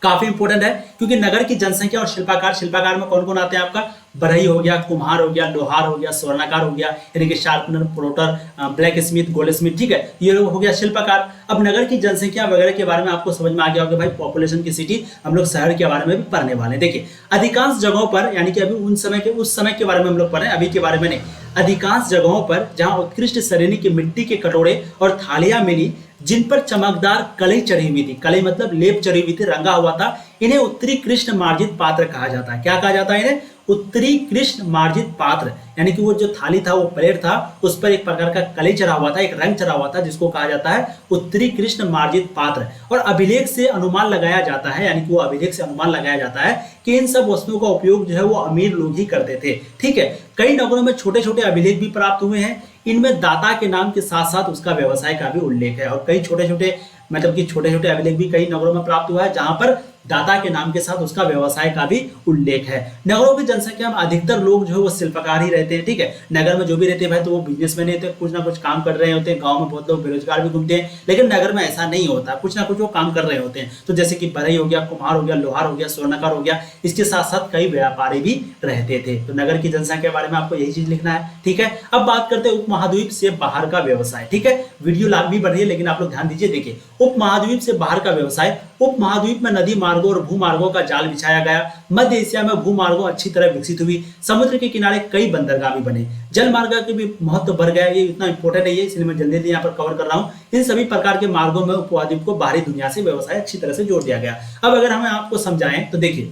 काफी इंपॉर्टेंट है क्योंकि नगर की जनसंख्या और शिल्पाकार, शिल्पाकार में कौन कौन आते हैं? आपका बढ़ई हो गया, कुम्हार हो गया, लोहार हो गया, स्वर्णकार हो गया, यानी कि sharpener, porter, black Smith, gold Smith. ठीक है, ये हो गया शिल्पाकार। अब नगर की जनसंख्या वगैरह के बारे में आपको समझ में आ गया होगा भाई, पॉपुलेशन की सिटी, हम लोग शहर के बारे में भी पढ़ने वाले हैं। देखिए अधिकांश जगहों पर, यानी कि अभी उस समय के बारे में हम लोग पढ़े, अभी के बारे में नहीं, अधिकांश जगहों पर जहां उत्कृष्ट श्रेणी की मिट्टी के कटोरे और थालियां मिली जिन पर चमकदार कलई चढ़ी हुई थी, कलई मतलब लेप चढ़ी हुई थी, रंगा हुआ था, इन्हें उत्तरी कृष्ण मार्जित पात्र कहा जाता है। क्या कहा जाता है इन्हें? उत्तरी कृष्ण मार्जित पात्र, यानी कि वो जो थाली था, वो प्लेट था, उस पर एक प्रकार का कलई चढ़ा हुआ था, एक रंग चढ़ा हुआ था, जिसको कहा जाता है उत्तरी कृष्ण मार्जित पात्र। और अभिलेख से अनुमान लगाया जाता है, यानी कि वो अभिलेख से अनुमान लगाया जाता है कि इन सब वस्तुओं का उपयोग जो है वो अमीर लोग ही करते थे। ठीक है, कई नगरों में छोटे छोटे अभिलेख भी प्राप्त हुए हैं। इनमें दाता के नाम के साथ साथ उसका व्यवसाय का भी उल्लेख है और कई छोटे छोटे मतलब कि छोटे छोटे अभिलेख भी कई नगरों में प्राप्त हुआ है जहां पर दाता के नाम के साथ उसका व्यवसाय का भी उल्लेख है। नगरों की जनसंख्या में अधिकतर लोग जो है वो शिल्पकार ही रहते हैं। ठीक है, नगर में जो भी रहते हैं भाई तो वो बिजनेसमैन रहते हैं, कुछ ना कुछ काम कर रहे होते हैं। गांव में बहुत लोग बेरोजगार भी घूमते हैं, लेकिन नगर में ऐसा नहीं होता, कुछ ना कुछ वो काम कर रहे होते हैं। तो जैसे कि बढ़ई हो गया, कुम्हार हो गया, लोहार हो गया, स्वर्णकार हो गया, इसके साथ साथ कई व्यापारी भी रहते थे। तो नगर की जनसंख्या के बारे में आपको यही चीज लिखना है। ठीक है, अब बात करते हैं उपमहाद्वीप से बाहर का व्यवसाय। ठीक है, वीडियो लंबी बढ़ रही है लेकिन आप लोग ध्यान दीजिए। देखिए उपमहाद्वीप से बाहर का व्यवसाय, उपमहाद्वीप में नदी मार्गों और भूमार्गों का जाल बिछाया गया। मध्य एशिया में भूमार्गों अच्छी तरह विकसित हुई। समुद्र के किनारे कई बंदरगाह भी बने। जल मार्ग के भी महत्व बढ़ गया। ये इतना इंपॉर्टेंट नहीं है इसलिए मैं जल्दी यहाँ पर कवर कर रहा हूँ। इन सभी प्रकार के मार्गों में उपमहाद्वीप को बाहरी दुनिया से व्यवसाय अच्छी तरह से जोड़ दिया गया। अब अगर हम आपको समझाएं तो देखिए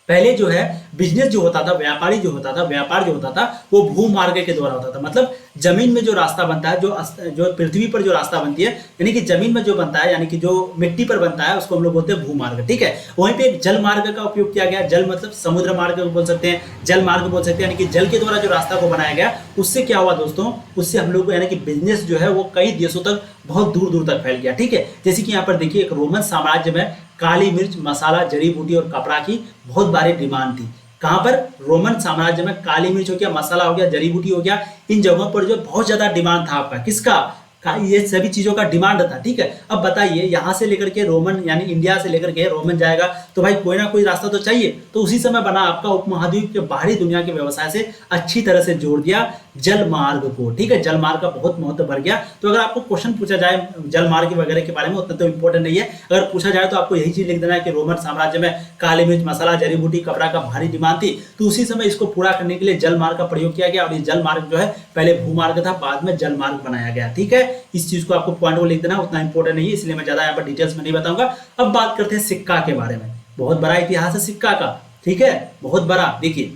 पहले जो है बिजनेस जो होता था, व्यापारी जो होता था, व्यापार जो होता था वो भूमार्ग के द्वारा होता था। मतलब जमीन में जो रास्ता बनता है, जो पृथ्वी पर जो रास्ता बनती है, यानी कि जमीन में जो बनता है, यानी कि जो मिट्टी पर बनता है, उसको हम लोग बोलते हैं भूमार्ग। ठीक है, वहीं पे एक जल मार्ग का उपयोग किया गया। जल मतलब समुद्र मार्ग बोल सकते हैं, जल मार्ग बोल सकते हैं, यानी कि जल के द्वारा जो रास्ता को बनाया गया। उससे क्या हुआ दोस्तों, उससे हम लोग को यानी कि बिजनेस जो है वो कई देशों तक बहुत दूर दूर तक फैल गया। ठीक है, जैसे कि यहाँ पर देखिए एक रोमन साम्राज्य में काली मिर्च, मसाला, जड़ी बूटी और कपड़ा की बहुत भारी डिमांड थी। कहां पर? रोमन साम्राज्य में काली मिर्च हो गया, मसाला हो गया, जड़ी बूटी हो गया, इन जगहों पर जो बहुत ज्यादा डिमांड था आपका। किसका? ये सभी चीजों का डिमांड था। ठीक है, अब बताइए यहां से लेकर के रोमन यानी इंडिया से लेकर के रोमन जाएगा तो भाई कोई ना कोई रास्ता तो चाहिए। तो उसी समय बना आपका उपमहाद्वीप के बाहरी दुनिया के व्यवसाय से अच्छी तरह से जोड़ दिया जल मार्ग को। ठीक है, जल मार्ग का बहुत महत्व बढ़ गया। तो अगर आपको क्वेश्चन पूछा जाए जल मार्ग वगैरह के बारे में, उतना तो इंपॉर्टेंट नहीं है। अगर पूछा जाए तो आपको यही चीज लिख देना है कि रोमन साम्राज्य में काली मिर्च, मसाला, जड़ी बूटी, कपड़ा का भारी डिमांड थी, तो उसी समय इसको पूरा करने के लिए जल मार्ग का प्रयोग किया गया। और ये जल मार्ग जो है पहले भूमार्ग था, बाद में जल मार्ग बनाया गया। ठीक है, इस चीज को आपको पॉइंट को लिख देना, उतना इंपॉर्टेंट नहीं है इसलिए मैं ज्यादा यहाँ पर डिटेल्स में नहीं बताऊंगा। अब बात करते हैं सिक्का के बारे में। बहुत बड़ा इतिहास है सिक्का का। ठीक है, बहुत बड़ा। देखिए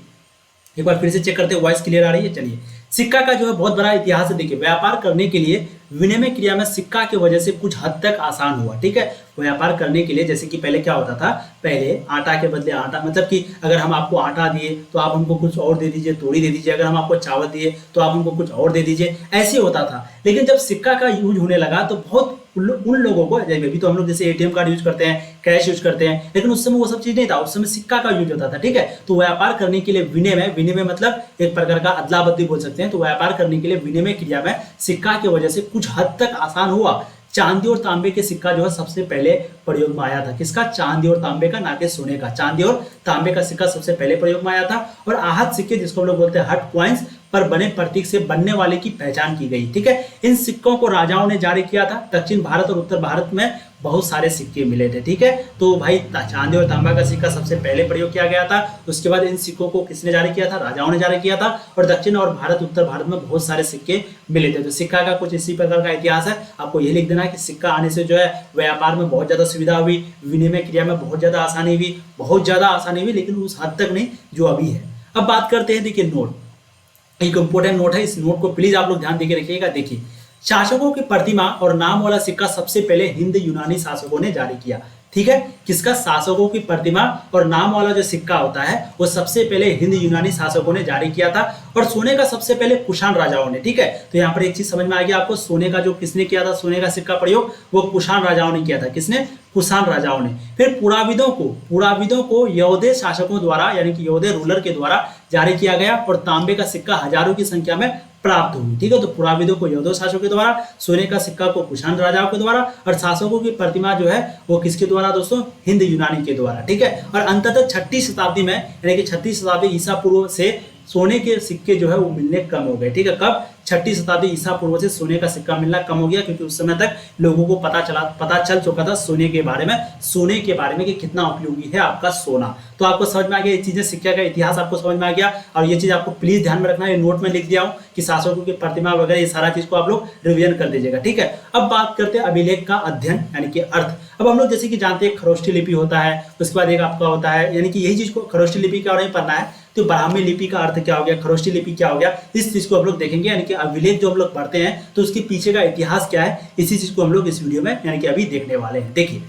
एक बार फिर से चेक करते हैं, वॉइस क्लियर आ रही है? चलिए, सिक्का का जो है बहुत बड़ा इतिहास है। देखिए व्यापार करने के लिए विनिमय क्रिया में सिक्का की वजह से कुछ हद तक आसान हुआ। ठीक है, व्यापार करने के लिए जैसे कि पहले क्या होता था, पहले आटा के बदले आटा, मतलब कि अगर हम आपको आटा दिए तो आप हमको कुछ और दे दीजिए, तोड़ी दे दीजिए, अगर हम आपको चावल दिए तो आप हमको कुछ और दे दीजिए, ऐसे होता था। लेकिन जब सिक्का का यूज होने लगा तो बहुत उन लोगों को, अभी तो हम लोग जैसे एटीएम कार्ड यूज करते हैं, कैश यूज करते हैं, लेकिन उस समय वो सब चीज नहीं था, उस समय सिक्का का यूज होता था। ठीक है, तो व्यापार करने के लिए विनिमय, विनिमय मतलब एक प्रकार का अदला बदली बोल सकते हैं। तो व्यापार करने के लिए विनिमय क्रिया में सिक्का की वजह से कुछ हद तक आसान हुआ। चांदी और तांबे के सिक्का जो है सबसे पहले प्रयोग में आया था। किसका? चांदी और तांबे का, ना कि सोने का। चांदी और तांबे का सिक्का सबसे पहले प्रयोग में आया था। और आहत सिक्के, जिसको हम लोग बोलते हैं हट कॉइंस, पर बने प्रतीक से बनने वाले की पहचान की गई। ठीक है, इन सिक्कों को राजाओं ने जारी किया था। दक्षिण भारत और उत्तर भारत में बहुत सारे सिक्के मिले थे। ठीक है, तो भाई चांदी और तांबा का सिक्का सबसे पहले प्रयोग किया गया था। उसके बाद इन सिक्कों को किसने जारी किया था? राजाओं ने जारी किया था। और दक्षिण और भारत, उत्तर भारत में बहुत सारे सिक्के मिले थे। तो सिक्का का कुछ इसी प्रकार का इतिहास है। आपको ये लिख देना है कि सिक्का आने से जो है व्यापार में बहुत ज्यादा सुविधा हुई, विनिमय क्रिया में बहुत ज्यादा आसानी हुई, बहुत ज्यादा आसानी हुई, लेकिन उस हद तक नहीं जो अभी है। अब बात करते हैं, देखिए नोट, एक इंपॉर्टेंट नोट है, इस नोट को प्लीज आप लोग ध्यान देके रखिएगा। देखिए, शासकों की प्रतिमा और नाम वाला सिक्का सबसे पहले हिंद यूनानी शासकों ने जारी किया। ठीक है, किसका? शासकों की प्रतिमा और नाम वाला जो सिक्का होता है वो सबसे पहले हिंद यूनानी शासकों ने जारी किया था। और सोने का सबसे पहले कुषाण राजाओं ने। ठीक है, तो यहाँ पर एक चीज समझ में आ गया आपको, सोने का जो किसने किया था, सोने का सिक्का प्रयोग वो कुषाण राजाओं ने किया था। किसने? कुषाण राजाओं ने। फिर पुराविदों को यौधे शासकों द्वारा, यानी कि यौधे रूलर के द्वारा जारी किया गया। और तांबे का सिक्का हजारों की संख्या में प्राप्त हुई। ठीक है, तो पुराविदों को यौधो शासकों के द्वारा, सोने का सिक्का को कुषाण राजाओं के द्वारा, और शासकों की प्रतिमा जो है वो किसके द्वारा दोस्तों? हिंद यूनानी के द्वारा। ठीक है, और अंततः 6वीं शताब्दी में, यानी कि 6वीं शताब्दी ईसा पूर्व से सोने के सिक्के जो है वो मिलने कम हो गए। ठीक है, कब? 6वीं शताब्दी ईसा पूर्व से सोने का सिक्का मिलना कम हो गया, क्योंकि उस समय तक लोगों को पता चल चुका था सोने के बारे में कि कितना उपयोगी है आपका सोना। तो आपको समझ में आ गया ये चीजें, सिक्के का इतिहास आपको समझ में आ गया। और ये चीज आपको प्लीज ध्यान में रखना है, नोट में लिख दिया हूँ कि शासकों की प्रतिमा वगैरह ये सारा चीज को आप लोग रिवीजन कर दीजिएगा। ठीक है, अब बात करते हैं अभिलेख का अध्ययन, यानी कि अर्थ। अब हम लोग जैसे कि जानते हैं खरोष्ठी लिपि होता है, उसके बाद एक आपका होता है, यानी कि यही चीज को खरोष्ठी लिपि का नहीं पढ़ना है, तो ब्राह्मी लिपि का अर्थ क्या हो गया, खरोष्ठी लिपि क्या हो गया, इस चीज को हम लोग देखेंगे। यानी कि अभिलेख जो हम लोग पढ़ते हैं तो उसके पीछे का इतिहास क्या है, इसी चीज को हम लोग इस वीडियो में यानी कि अभी देखने वाले हैं। देखिए,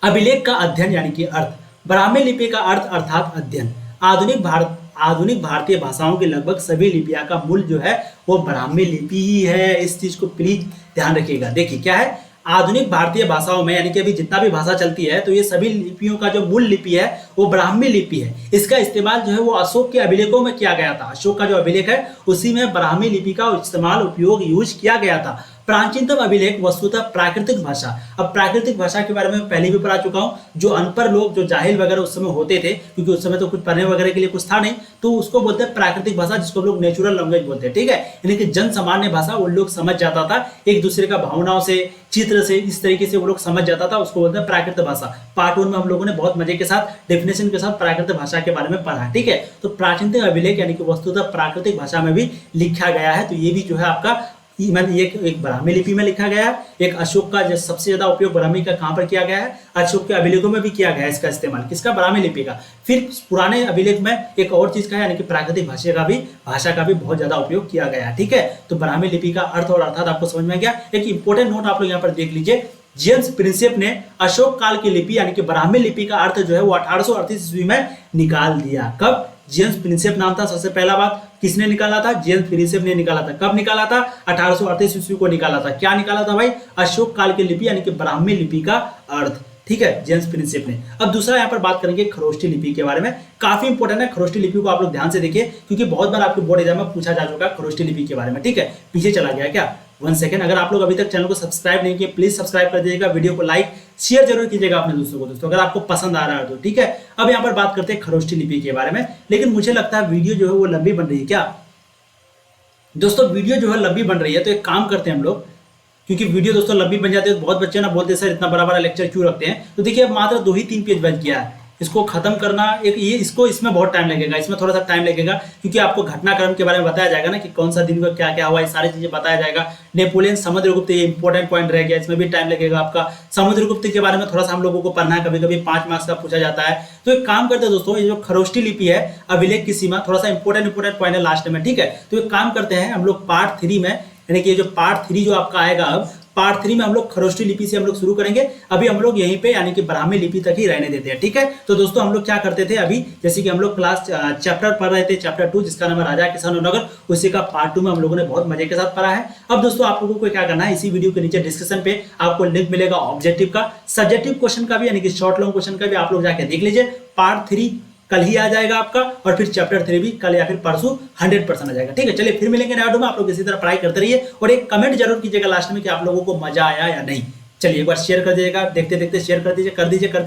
अभिलेख का अध्ययन यानी कि अर्थ। ब्राह्मी लिपि का अर्थ अर्थात अध्ययन। आधुनिक भारतीय भाषाओं की लगभग सभी लिपियां का मूल जो है वो ब्राह्मी लिपि ही है। इस चीज को प्लीज ध्यान रखिएगा। देखिए क्या है, आधुनिक भारतीय भाषाओं में, यानी कि अभी जितना भी भाषा चलती है, तो ये सभी लिपियों का जो मूल लिपि है वो ब्राह्मी लिपि है। इसका इस्तेमाल जो है वो अशोक के अभिलेखों में किया गया था। अशोक का जो अभिलेख है उसी में ब्राह्मी लिपि का इस्तेमाल, उपयोग, यूज किया गया था। प्राचीनतम अभिलेख वस्तुतः प्राकृतिक भाषा। अब प्राकृतिक भाषा के बारे में पहले भी पढ़ा चुका हूं। जो अनपढ़ लोग, जो जाहिल वगैरह उस समय होते थे, क्योंकि उस समय तो कुछ पढ़ने वगैरह के लिए कुछ था नहीं, तो उसको बोलते हैं प्राकृतिक भाषा, जिसको हम लोग नेचुरल लैंग्वेज बोलते हैं। ठीक है, यानी कि जन सामान्य भाषा, उन लोग समझ जाता था एक दूसरे का भावनाओं से, चित्र से, इस तरीके से वो लोग समझ जाता था, उसको बोलते हैं प्राकृतिक भाषा। पार्ट 1 में हम लोगों ने बहुत मजे के साथ डेफिनेशन के साथ प्राकृतिक भाषा के बारे में पढ़ा। ठीक है, तो प्राचीनतम अभिलेख यानी कि वस्तुतः प्राकृतिक भाषा में भी लिखा गया है। तो ये भी जो है आपका एक ब्राह्मी लिपि में लिखा गया है। एक अशोक का जो सबसे ज्यादा उपयोग ब्राह्मी का कहां पर किया गया है, अशोक के अभिलेखों में भी किया गया है इसका इस्तेमाल, किसका? ब्राह्मी लिपि का। फिर पुराने अभिलेख में एक और चीज का है, यानी कि प्राकृतिक भाषा का भी बहुत ज्यादा उपयोग किया गया है। ठीक है, तो ब्राह्मी लिपि का अर्थ और अर्थात आपको समझ में आ गया। एक इंपॉर्टेंट नोट आप लोग यहाँ पर देख लीजिए, जेम्स प्रिंसेप ने अशोक काल की लिपि यानी कि ब्राह्मी लिपि का अर्थ जो है वो 1838 ईस्वी में निकाल दिया। कब? जेम्स प्रिंसेप नाम था। सबसे पहला बात किसने निकाला था? जेम्स प्रिंसेप ने निकाला था। कब निकाला था? 1838 ईस्वी को निकाला था। क्या निकाला था भाई? अशोक काल की लिपि यानी कि ब्राह्मी लिपि का अर्थ। ठीक है, जेम्स प्रिंसेप ने। अब दूसरा यहाँ पर बात करेंगे खरोष्ठी लिपि के बारे में। काफी इंपॉर्टेंट है खरोष्ठी लिपि को आप लोग ध्यान से देखिए, क्योंकि बहुत बार आपके बोर्ड एग्जाम में पूछा जा चुका है खरोष्ठी लिपि के बारे में। ठीक है, पीछे चला गया क्या? 1 सेकंड। अगर आप लोग अभी तक चैनल को सब्सक्राइब नहीं किए, प्लीज सब्सक्राइब कर दीजिएगा, वीडियो को लाइक शेयर जरूर कीजिएगा अपने दोस्तों को, दोस्तों अगर आपको पसंद आ रहा है तो। ठीक है, अब यहाँ पर बात करते हैं खरोष्ठी लिपि के बारे में। लेकिन मुझे लगता है वीडियो जो है वो लंबी बन रही है क्या दोस्तों? वीडियो जो है लंबी बन रही है, तो एक काम करते हैं हम लोग, क्योंकि वीडियो दोस्तों लंबी बन जाती है तो बहुत बच्चे ना बोलते सर इतना बड़ा बड़ा लेक्चर क्यों रखते हैं। तो देखिए अब मात्र 2 ही 3 पेज बच गया है, इसको खत्म करना इसमें बहुत टाइम लगेगा, इसमें थोड़ा सा टाइम लगेगा, क्योंकि आपको घटनाक्रम के बारे में बताया जाएगा ना कि कौन सा दिन को क्या क्या हुआ, ये सारी चीजें बताया जाएगा। नेपोलियन समुद्रगुप्त, ये इंपॉर्टेंट पॉइंट रह गया, इसमें भी टाइम लगेगा आपका। समुद्रगुप्त के बारे में थोड़ा सा हम लोगों को पढ़ना है, कभी कभी 5 मार्क्स का पूछा जाता है। तो एक काम करते हैं दोस्तों, ये जो खरोष्ठी लिपि है अभिलेख की सीमा, थोड़ा सा इंपॉर्टेंट पॉइंट है लास्ट में। ठीक है, तो एक काम करते हैं हम लोग पार्ट 3 में, यानी कि ये जो पार्ट 3 जो आपका आएगा, अब पार्ट 3 में हम लोग खरोष्टी लिपि से हम लोग शुरू करेंगे। अभी हम लोग यहीं पे यानी कि ब्राह्मी लिपि तक ही रहने देते हैं, ठीक है। तो दोस्तों हम लोग क्या करते थे अभी, जैसे कि हम लोग क्लास चैप्टर पढ़ रहे थे, चैप्टर 2 जिसका नाम है राजा किसान और नगर, उसी का पार्ट 2 में हम लोगों ने बहुत मजे के साथ पढ़ा है। अब दोस्तों आप लोगों को क्या करना है, इसी वीडियो के नीचे डिस्क्रिप्शन पे आपको लिंक मिलेगा ऑब्जेक्टिव का, सब्जेक्टिव क्वेश्चन का भी यानी कि शॉर्ट लॉन्ग क्वेश्चन का भी आप लोग जाके देख लीजिए। पार्ट 3 कल ही आ जाएगा आपका, और फिर चैप्टर 3 भी कल या फिर परसों 100% आ जाएगा, ठीक है। चलिए फिर मिलेंगे नए वीडियो में, आप लोग इसी तरह पढ़ाई करते रहिए, और एक कमेंट जरूर कीजिएगा लास्ट में कि आप लोगों को मजा आया या नहीं। चलिए एक बार शेयर कर दीजिएगा, देखते देखते शेयर कर दीजिए।